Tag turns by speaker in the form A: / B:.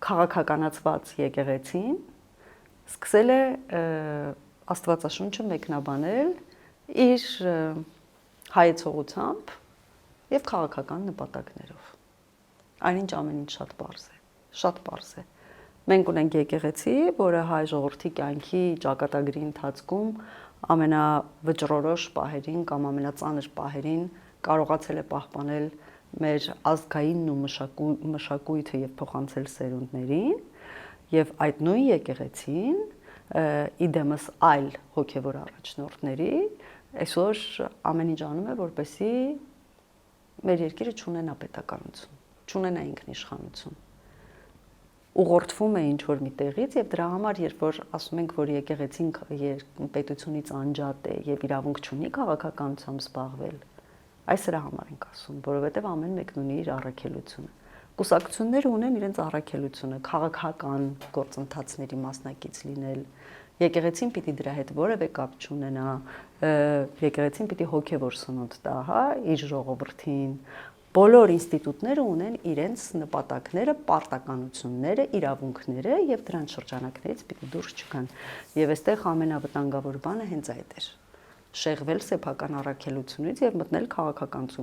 A: քաղաքականացված եկեղեցին սկսել է Աստվածաշունչը մեկնաբանել իր հայեցողությամբ եւ քաղաքական նպատակներով։ Այնինչ ամեն ինչ շատ պարզ է։ Մենք ունենք եկեղեցի, որը հայ ժողովրդի կյանքի ճակատագրի ընթացքում ամենավճռորոշ պահերին կամ ամենածանր պահերին կարողացել է պահպանել մեր ազգայինն ու մշակույթը եւ փոխանցել սերունդներին, եւ այդ նույն եկեղեցին իդեմս այլ հոգեվոր առաջնորդների այսօր ամեն ինչ անում է, որպեսզի մեր երկիրը չունենա պետականություն, չունենա ինքնիշխանություն։ Ուղղորդվում է ինչ-որ մի տեղից եւ դրա համար, երբ որ ասում ենք, որ եկեղեցին պետությունից անջատ է եւ իրավունք չունի քաղաքականությամբ զբաղվել, այս դրա համար ենք ասում, որովհետեւ ամեն մեկն ունի իր առաքելությունը։ Կուսակցությունները ունեն իրենց առաքելությունը, քաղաքական գործընթացների մասնակից լինել։ Եկեղեցին պիտի դրա հետ որևէ կապ չունենա, եկեղեցին պիտի հոգևոր սնունդ տա, հա, իր ժողովրդին։ Բոլոր ինստիտուտները ունեն իրենց նպատակները, պարտականությունները, իրավունքները եւ դրանց շրջանակներից պիտի դուրս չգան։ Եվ այստեղ ամենավտանգավոր բանը հենց այդ էր։ Շեղվել սեփական առաքելությունից եւ մտնել քաղաքականություն։